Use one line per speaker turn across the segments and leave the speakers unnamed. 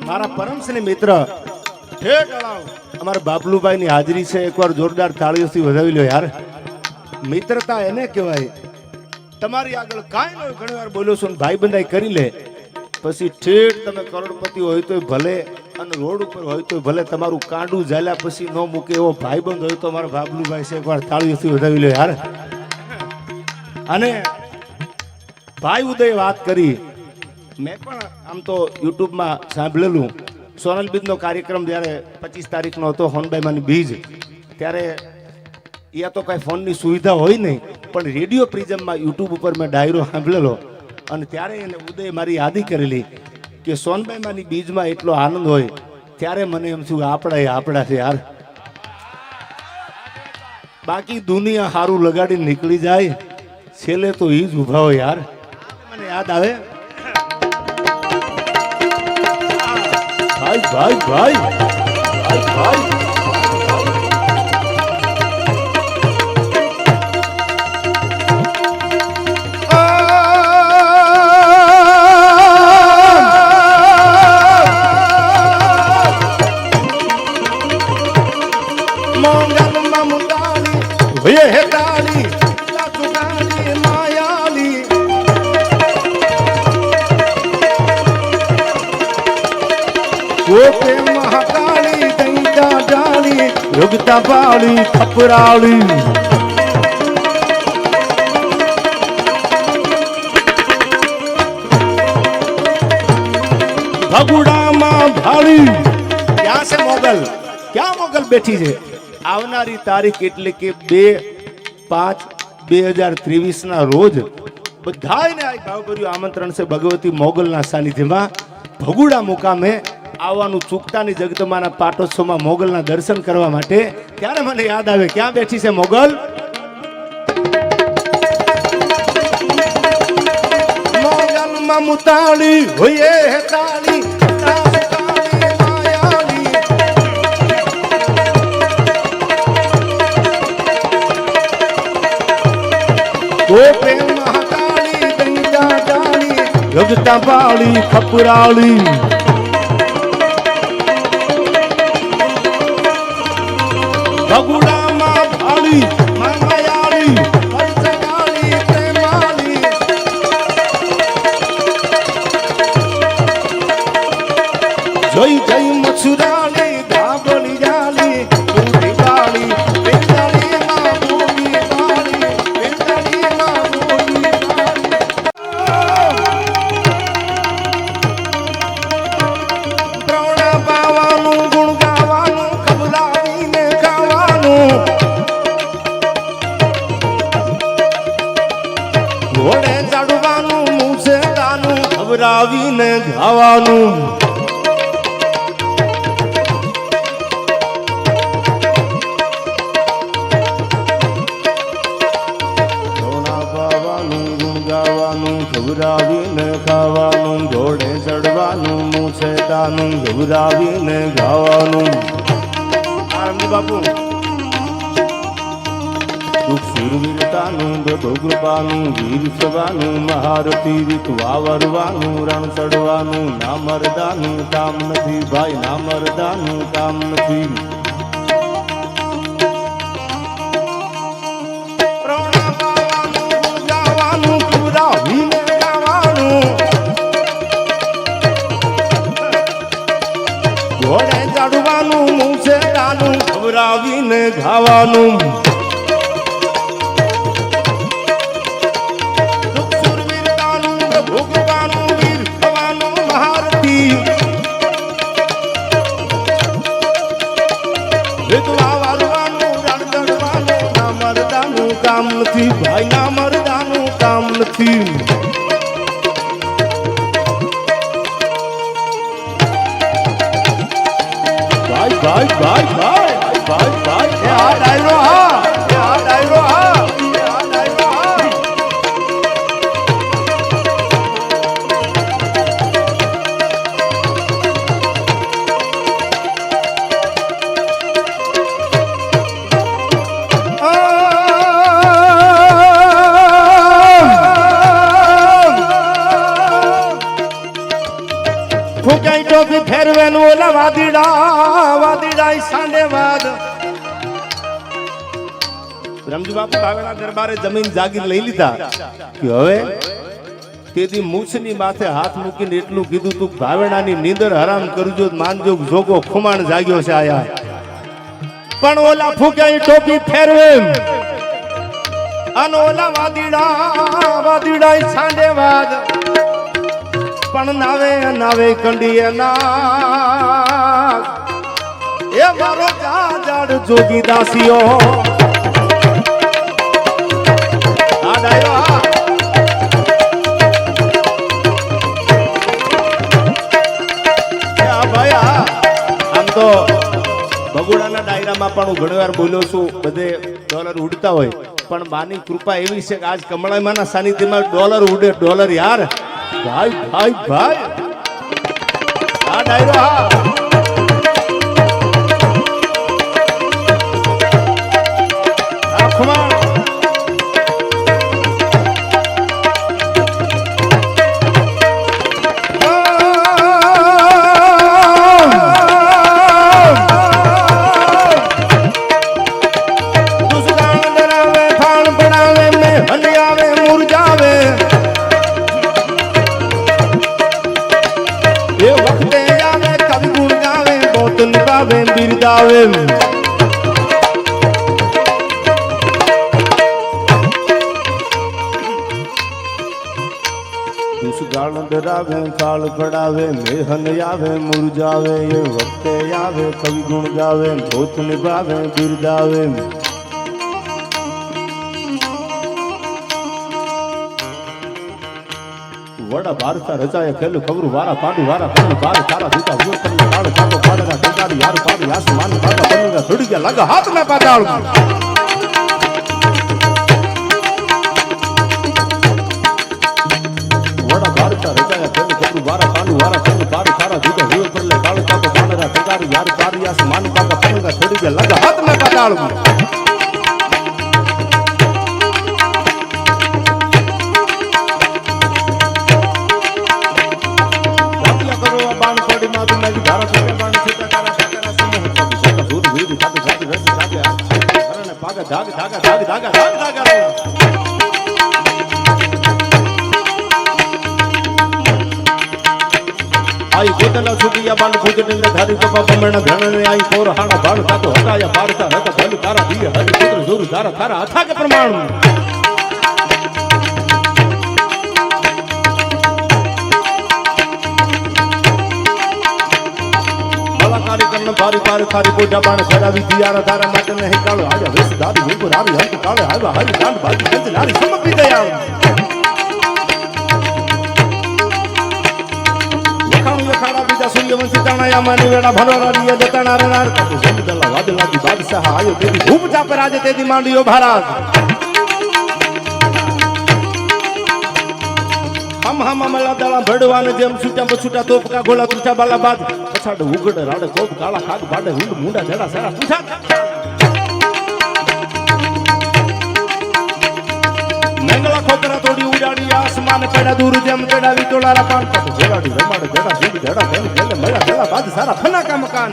મારા પરમસની મિત્ર ઠેઠ અળાવ અમારા બાબલુભાઈ ની હાજરી છે, એકવાર જોરદાર તાળીઓથી વધાવી લો યાર. મિત્રતા એને કહેવાય. તમારી આગળ કાંઈ ન ઘણી વાર બોલ્યો છું, ભાઈ બંધાઈ કરી લે પછી ઠેઠ તમે કરોડપતિ હોય તો ભલે અને રોડ ઉપર હોય તો ભલે, તમારું કાંડું ઝાલ્યા પછી ન મૂકે એવો ભાઈબંધ હોય તો મારા બાબલુભાઈ છે, એકવાર તાળીઓથી વધાવી લો યાર. અને ભાઈ ઉદય વાત કરી, મેં પણ આમ તો યુટ્યુબમાં સાંભળેલું. સોનલ બીજનો કાર્યક્રમ જ્યારે 25 તારીખનો હતો, હોનબાઈમાંની બીજ, ત્યારે અહીંયા તો કાંઈ ફોનની સુવિધા હોય નહીં, પણ રેડિયો પ્રિઝમમાં યુટ્યુબ ઉપર મેં ડાયરો સાંભળેલો. અને ત્યારે એને ઉદય મારી યાદી કરેલી કે સોનબાઈમાંની બીજમાં એટલો આનંદ હોય. ત્યારે મને એમ થયું આપણા છે યાર. બાકી દુનિયા હારું લગાડીને નીકળી જાય, છેલ્લે તો એ જ ઊભા હોય યાર. મને યાદ આવે ભાઈ ભાઈ ભાઈ ભાઈ ભાઈ મહાકાળી દૈતા ડાળી યોગતા પાળી ખપરાળી ભગુડામાં ભાળી. ક્યાં છે મોગલ? ક્યાં મોગલ બેઠી છે? આવનારી તારીખ એટલે કે 2/5/2023 ના રોજ બધાને આ ભાવભર્યું આમંત્રણ છે ભગવતી મોગલના સાનિધ્યમાં ભગુડા મુકામે આવવાનું ચૂકતાની જગદમાના પાટોત્સવમાં મોગલના દર્શન કરવા માટે. ત્યારે મને યાદ આવે ક્યાં બેઠી છે મોગલ? મોગલમાં મુતાળી હોયે હેતાળી મહાકાળી દૈતા ડાળી યોગતા પાળી ખપરાળી ભગુડામાં ભાળી માયાળી પરસગાળી પ્રેમાળી જોઈ જઈ મછુરાળી ધાબળી જાળી બુઢી બાળી બેતાળીમાં બોલી બાળી બેતાળીમાં બોલી બાળી પ્રવણા પાવાનું ગુણ ગાવાનું ખબલાવીને ઘોડે ચડવાનું મૂસેડાનું ખબરાવીને ગાવાનું ઘોડા પાવાનું ગુણ ગાવાનું ખબરાવીને ખાવાનું ઘોડે ચડવાનું મૂસેડાનું ખબરાવીને ગાવાનું. આનંદ બાપુ સુરવીરતાનું બધો કૃપાનું વીર સવાનું મહારથી રીત વાવરવાનું રણ ચડવાનું ના મરદાનું કામ નથી ભાઈ, ના મરદાનું કામ નથી. ઘોડે ચડવાનું મૂસેડાનું ખબરાવીને ગાવાનું કામ નથી ભાઈ, ના મરદાનું કામ નથી. ભાઈ ભાઈ ભાઈ ભાઈ ભાઈ ભાઈ આ ડાયરો હા, આ ડાયરો હા, આ ડાયરો હા. ફૂકાઈ ટોપી ફેરવે નું ઓલા વાદીડા સાંડે વાદ રમજી બાપુ ભાવેના દરબારે જમીન જાગીર લઈ લીધા કે હવે તેથી મૂછની માથે હાથ મૂકીને એટલું કીધું તું ભાવેણાની નીંદર હરામ કરજો માનજો જોગો ખુમાણ જાગ્યો છે આયા પણ ઓલા ફૂકાઈ ટોપી ફેરવે અને ઓલા વાદીડા સાંડે વાદ પણ નાવે કંડીએ ના એ મારો જાડ જોગી દાસીઓ આ ડાયરો આમ તો બગુડાના ડાયરામાં પણ હું ઘણી વાર બોલ્યો છું બધે ડોલર ઉડતા હોય પણ માની કૃપા એવી છે કે આજ કમળાઈમાના સાનિધ્યમાં ડોલર ઉડે ડોલર યાર ભાઈ આ ડાયરો હા ખુમાણ બિરદાવે ગાળ ડરાવે કાળ પડાવે મેહન આવે મુરજાવે એ વખતે આવે કવિ ગુણ ગાવે ભૂત નિભાવે બિરદાવે વડા ભારતા રચાય ખેલું ખબરું વારા પાડું વારા પાડું બાર તારા દીતા હું તમને કાળ કાકો પાડના ટંકારી યાર પાડી આસમાન પાડા બનીને છોડી ગયા લાગા હાથ ના પાતાળ વડા ભારતા રચાય ખેલું ખબરું વારા પાડું વારા પાડું બાર તારા દીતા હું તમને કાળ કાકો પાડના ટંકારી યાર પાડી આસમાન પાડા બનીને છોડી ગયા લાગા હાથ ના પાતાળ आई गोदला छुटिया बांध फुजने धारी बाबा बमणा धणने आई कोर हाड़ा बाण तातो हटाया बाड़ता रहता भल तारा दिए हरि पुत्र जोर तारा तारा अथा के प्रमाण कलाकारी कर्ण भारी पार खारी पोजा बाण खरावी दियारा तारा माटे नहीं कालो आजा वेस दादी हुंको रावी हंत काले आवा हरि कांड भागी गंज नारी समपी दया लखाड़ा बीजा सूर्यवंशी ताणाया मानी वेड़ा भनोरा रिया जताना रनार कतो समुदला वादला दी बादशाह आयो तेदी धूप चाप राजे तेदी मांडियो भारत हम अमला दला भड़वाने जेम छूटा बछूटा तोप का गोला तुठा बाला बाद पछाड़ उगड़ राड कोप काला खाग बाडे हुंड मुंडा जड़ा सारा तुठा मंगला खोकरा तोड़ी उड़ाड़ी आसमान पेड़ा दूर जेम पेड़ा वितोलारा पान का जोड़ाड़ी रमाड़ जड़ा जुड़ जड़ा गल गल मेरा जड़ा बाद सारा फना का मकान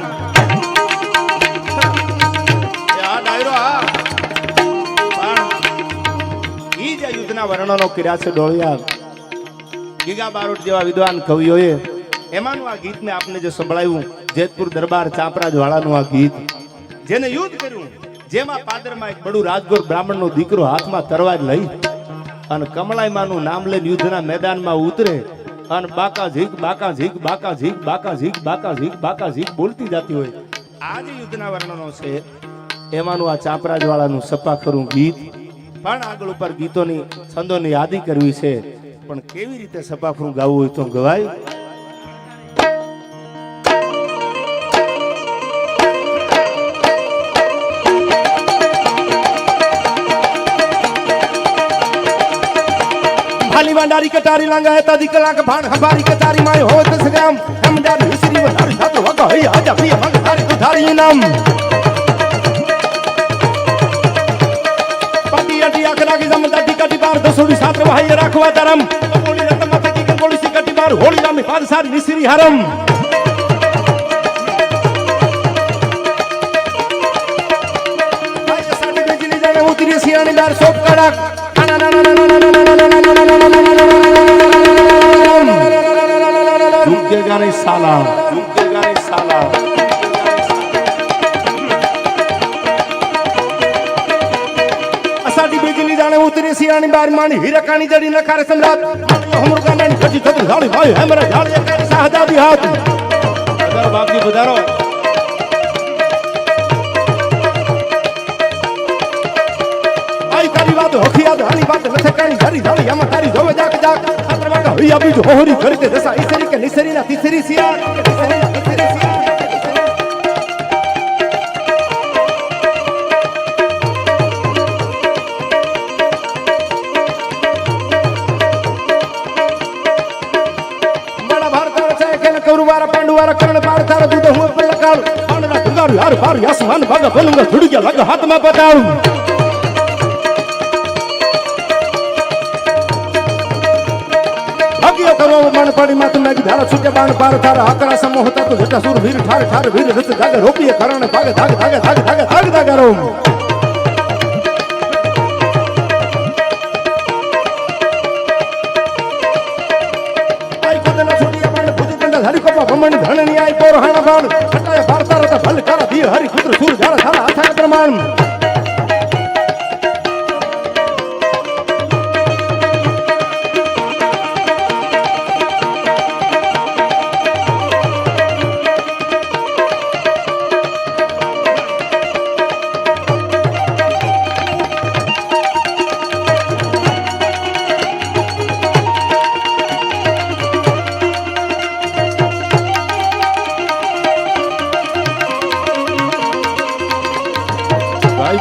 या डायरो आ पान ई जे युद्धना वर्णनो કર્યા છે ડોળિયા ગીગા બારોટ જેવા વિદ્વાન કવિઓએ એમાંનું આ ગીતને આપને જે સંભળાવ્યું જેતપુર દરબાર ચાંપરાજ વાળાનું આ ગીત જેને યુદ્ધ કર્યું જેમાં પાદરમાં એક બડું રાજગોર બ્રાહ્મણનો દીકરો હાથમાં તરવાર લઈ અને કમળાઈમાનું નામ લઈને યુદ્ધના મેદાનમાં ઉતરે અને બાકા ઝીક બાકા ઝીક બાકા ઝીક બાકા ઝીક બાકા ઝીક બાકા ઝીક બોલતી જતી હોય આ જે યુદ્ધના વર્ણનો છે એમાંનું આ ચાંપરાજ વાળાનું સપાખરું ગીત પણ આગળ ઉપર ગીતોની છંદોની યાદી કરવી છે પણ કેવી રીતે સપાખરું ગાવું હોય તો ગવાય भाली वांडारी कटारी लांगा है तादी कलाक भाण हमारी कटारी माय हो दस ग्राम हम डार हिसरी वधारी सातो वगा है आजा प्रिय मंग तारी उधारी नाम पाटी अटी आकरा की जमदा टिकटी बार दसोड़ी सात्र भाई राखवा धरम बोली रत माथे की कंगोली सी कटी અમાર હોળી નામની પાદસાર નિસરી હરમ આય સાડી બેજલી જાણે ઉતરી સિયાણી બાર સોપ કડક झुकेगा नहीं साला झुकेगा नहीं साला असाडी बिजली जाने उतरी सियानी बार मानी हीरकानी जड़ी नखारे सम्राट हमर गाने खची खची झाड़ी भाई हमरा झाड़ी एक शहजादी हाथ अगर बाप जी बधारो आई करी बात होखिया धानी बात नथे कानी झाड़ी झाड़ी हम तारी जोवे जाक जाक भैया भी जोहरी करते दसा इसरी के निसरी ना तीसरी सिया निसरी ना तीसरी सिया बड़ा भारत रचा के कौरवारा पांडवारा कर्ण पार्थारा दूध हुआ पल्लकाल पांडवा दुर्गार यार बार आसमान भागा बोलूंगा थोड़ी क्या लगा हाथ में बताऊं करो मन पड़ी मात में धारा छुटे बाण पार थारा आकरा समूह होता तो जटा सूर वीर ठार ठार वीर रस जागे रोपिए करण भागे धागे धागे धागे धागे धागे धागे रो आई को देना छुटिया बाण भुज कंडा धारी को भमण धणनी आई पोर हाना बाण हटाए भारता रता भल करा दी हरि पुत्र सूर झारा थारा आथा प्रमाण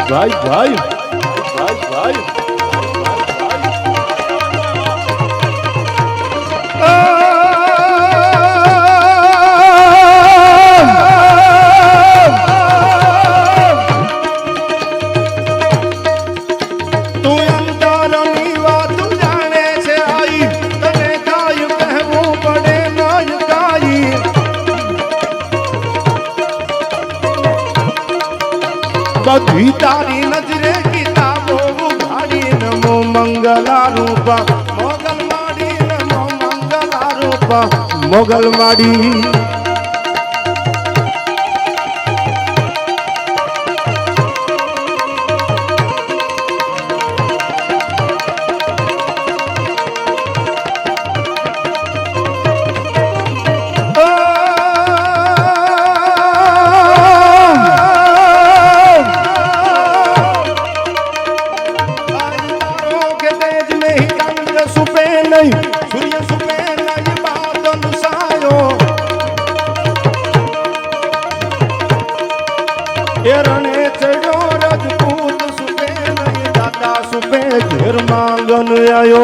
भाई भाई भाई भाई तू अंतरनी बात जाने से आई तने कायु कहबू पड़े नाय काई बधी तारी नजरे किताबो उघाड़ी नमो मंगला रूपा मोगल माड़ी नमो मंगला रूपा मोगल माड़ी घेर मांगन आयो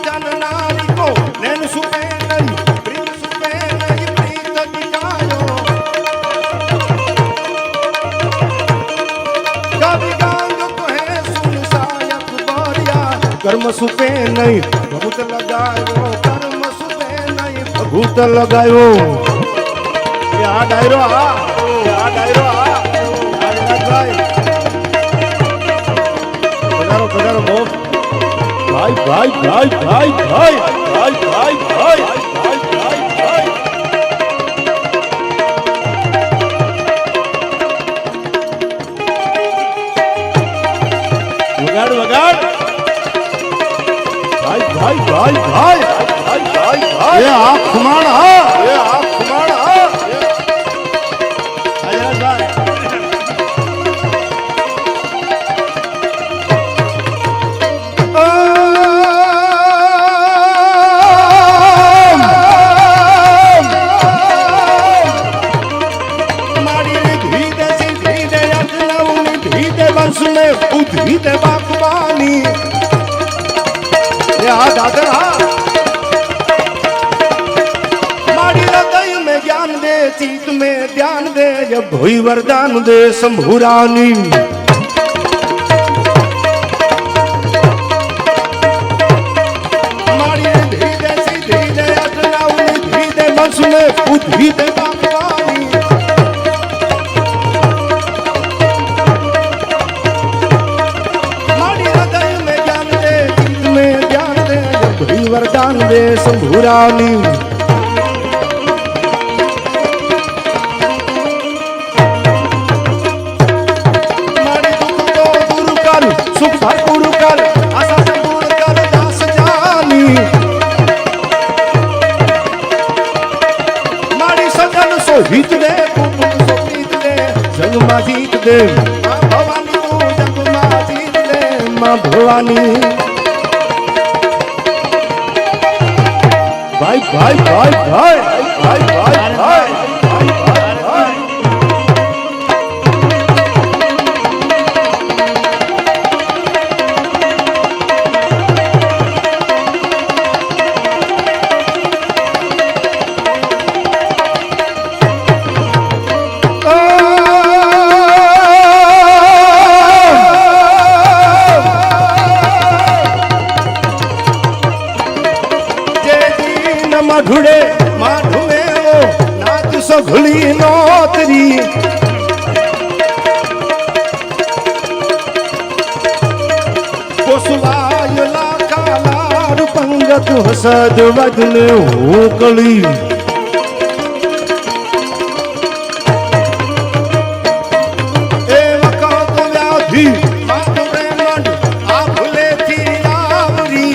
जन नारी को नैन सुबे नहीं प्रीत सुबे नहीं प्रीत दिखायो कभी गांग को है सुन सायक बारिया कर्म सुबे नहीं बहुत लगायो कर्म सुबे नहीं बहुत लगायो आ डायरो आ डायरो आ भाई पधारो पधारो मोह भाई भाई भाई भाई भाई भाई भाई भाई भाई भाई भाई वगाड़ वगाड़ भाई भाई भाई भाई भाई भाई भाई ये आप खुमाड़ा ये आप खुमाड़ा उधी दे बागवानी याद आदरा माड़ी हृदय में ज्ञान दे चीत में ध्यान दे जब भोई वरदान दे शंभुरानी कंस में बुद्धि दे भगवानी मारी हृदय में ज्ञान दे चित्त में ध्यान दे भई वरदान दे शंभुरानी मारी दुख को दूर कर सुख भरपूर कर आशा से दूर कर दास जानी मारी सजन सो हित दे कुटुंब सो प्रीत दे जग मा जीत दे मां भवानी तू जग मा जीत दे मां भवानी भाई भाई भाई भाई भाई भाई भाई माधुड़े माधुए वो नाच सघुली नौतरी पोसवायला कालार पंगत हसद वदने होकली ए वकात व्याधि मात प्रेमंड आभले थी आवरी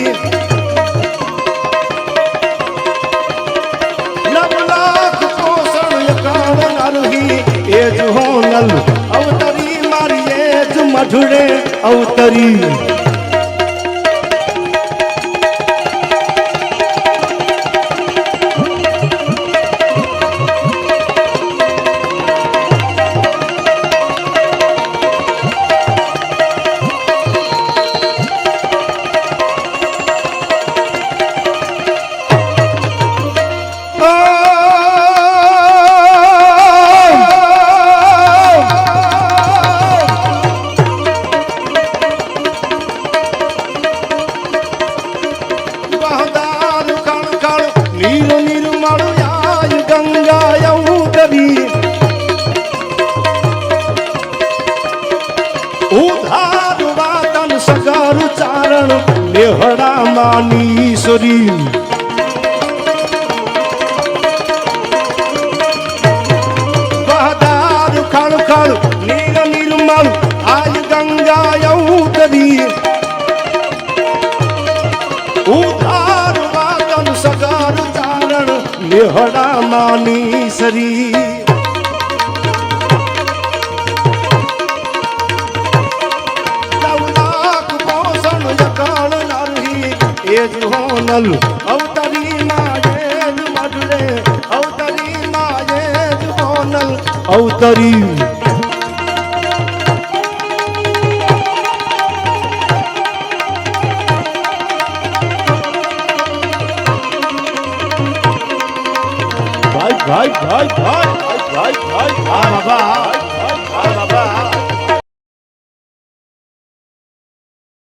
एज होनल अवतरी मारी एज मधुरे अवतरी उधार वातन सगर चारण नेहड़ा मानीश्वरी बहदार खड़ खड़ नीर निर्मल आज गंगा यौतरी उधार वातन सगर चारण नेहड़ा मानीश्वरी एज होनल अवतरी मायेज मधुरे अवतरी मायेज होनल अवतरी भाई भाई भाई भाई भाई भाई बाबा